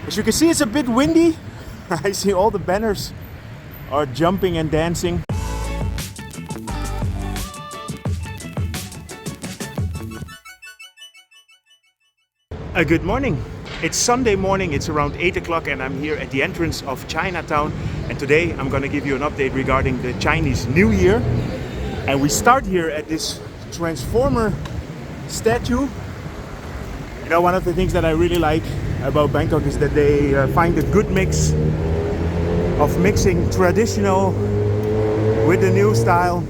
As you can see, it's a bit windy. I see all the banners are jumping and dancing. Good morning. It's Sunday morning, it's around 8 o'clock and I'm here at the entrance of Chinatown, and today I'm going to give you an update regarding the Chinese New Year. And we start here at this transformer statue. You know, one of the things that I really like about Bangkok is that they find a good mix of mixing traditional with the new style.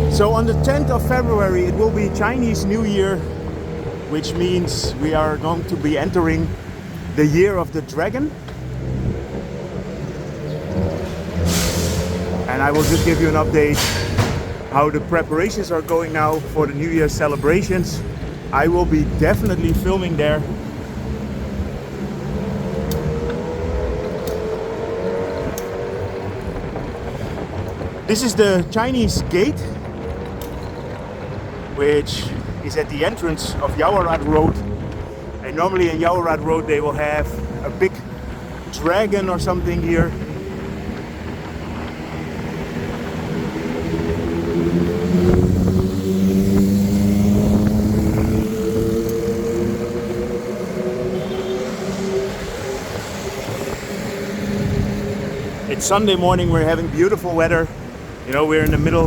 So on the 10th of February it will be Chinese New Year, which means we are going to be entering the year of the dragon. And I will just give you an update how the preparations are going now for the New Year celebrations. I will be definitely filming there. This is the Chinese gate, which is at the entrance of Yaowarat Road. And normally in Yaowarat Road they will have a big dragon or something here. It's Sunday morning, we're having beautiful weather. You know, we're in the middle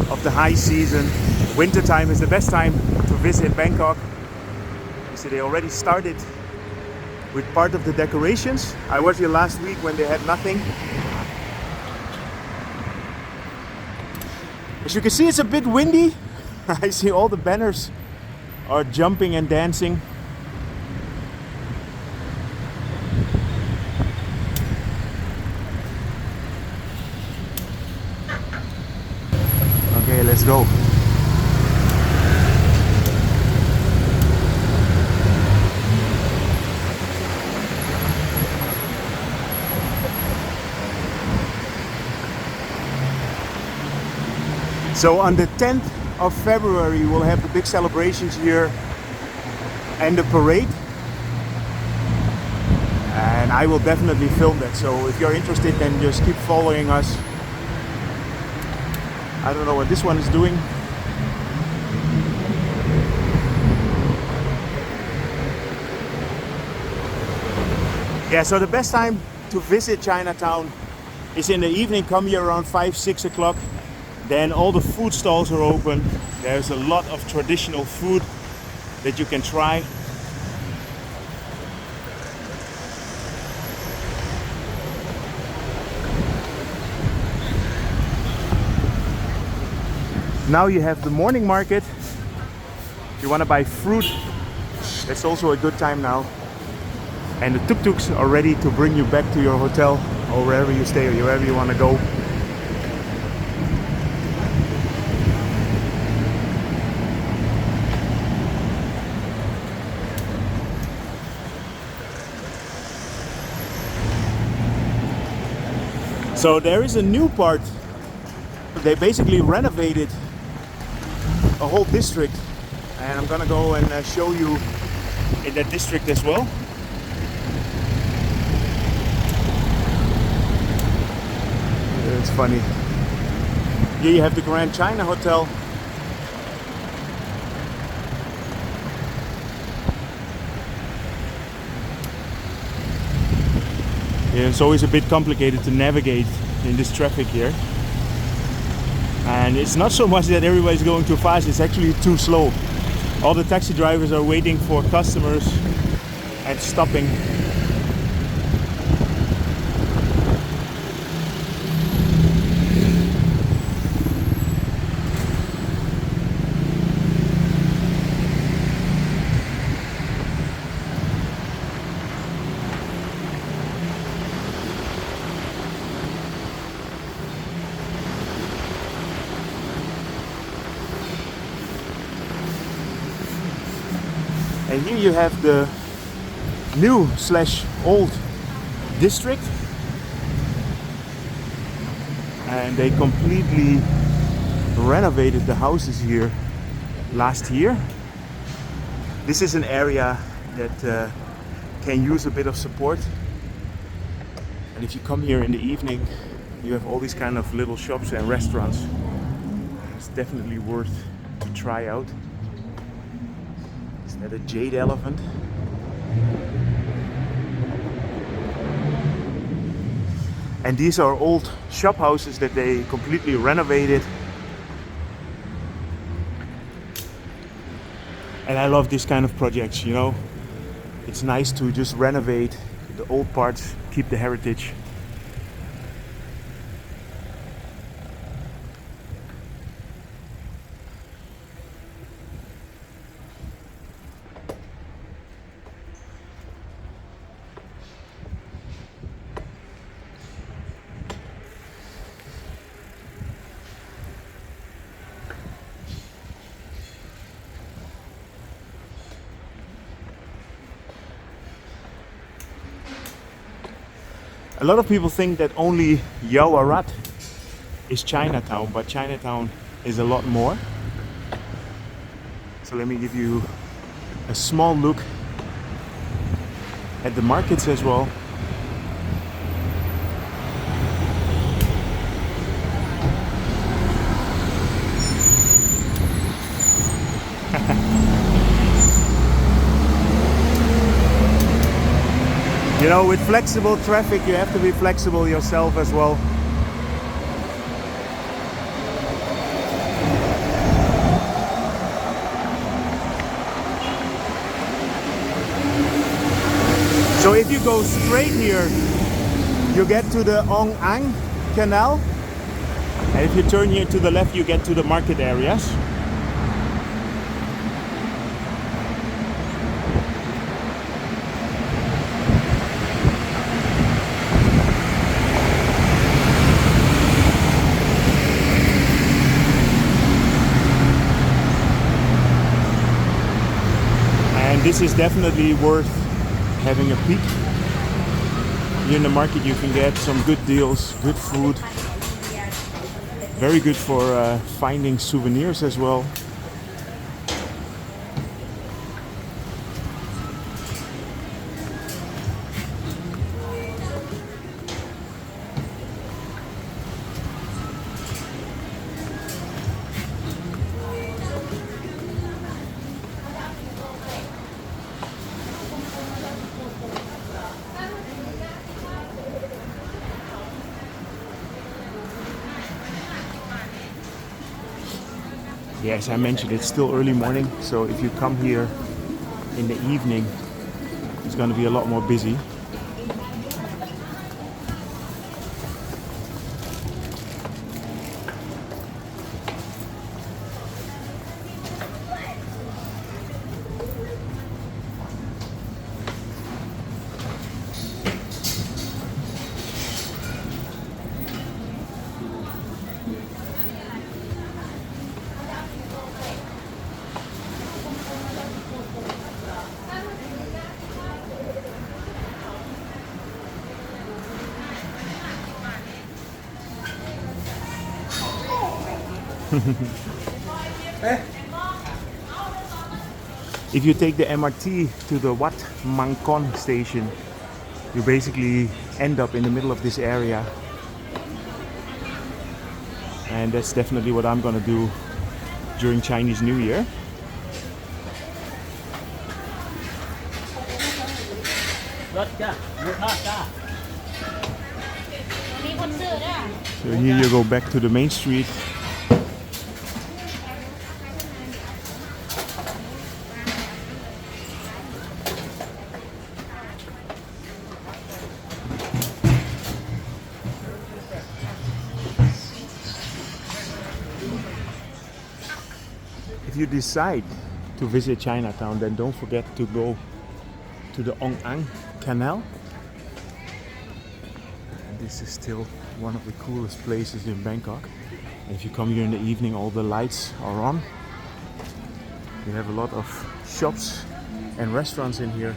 of the high season. Winter time is the best time to visit Bangkok. You see, they already started with part of the decorations. I was here last week when they had nothing. As you can see, it's a bit windy. I see all the banners are jumping and dancing. Okay, let's go. So on the 10th of February we'll have the big celebrations here and the parade. And I will definitely film that. So if you're interested, then just keep following us. I don't know what this one is doing. Yeah, so the best time to visit Chinatown is in the evening. Come here around 5-6 o'clock. Then all the food stalls are open. There's a lot of traditional food that you can try. Now you have the morning market. If you want to buy fruit, that's also a good time now. And the tuk-tuks are ready to bring you back to your hotel or wherever you stay or wherever you want to go. So there is a new part. They basically renovated a whole district, and I'm gonna go and show you in that district as well. It's funny. Here you have the Grand China Hotel. Yeah, it's always a bit complicated to navigate in this traffic here. And it's not so much that everybody's going too fast, it's actually too slow. All the taxi drivers are waiting for customers and stopping. And here you have the new / old district, and they completely renovated the houses here last year. This is an area that can use a bit of support. And if you come here in the evening, you have all these kind of little shops and restaurants. It's definitely worth to try out. Is that a jade elephant? And these are old shop houses that they completely renovated. And I love this kind of projects, you know. It's nice to just renovate the old parts, keep the heritage. A lot of people think that only Yaowarat is Chinatown, but Chinatown is a lot more. So let me give you a small look at the markets as well. You know, with flexible traffic, you have to be flexible yourself as well. So if you go straight here, you get to the Ong Ang Canal. And if you turn here to the left, you get to the market areas. This is definitely worth having a peek. Here in the market you can get some good deals, good food. Very good for finding souvenirs as well. Yeah, as I mentioned, it's still early morning, so if you come here in the evening, it's going to be a lot more busy. If you take the MRT to the Wat Mangkon Station, you basically end up in the middle of this area. And that's definitely what I'm gonna do during Chinese New Year. So here you go back to the main street. If you decide to visit Chinatown, then don't forget to go to the Ong Ang Canal. And this is still one of the coolest places in Bangkok. And if you come here in the evening, all the lights are on. You have a lot of shops and restaurants in here.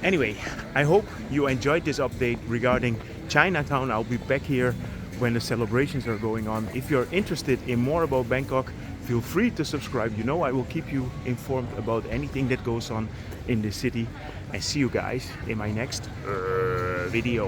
Anyway, I hope you enjoyed this update regarding Chinatown. I'll be back here when the celebrations are going on. If you're interested in more about Bangkok, feel free to subscribe. You know I will keep you informed about anything that goes on in the city. And see you guys in my next video.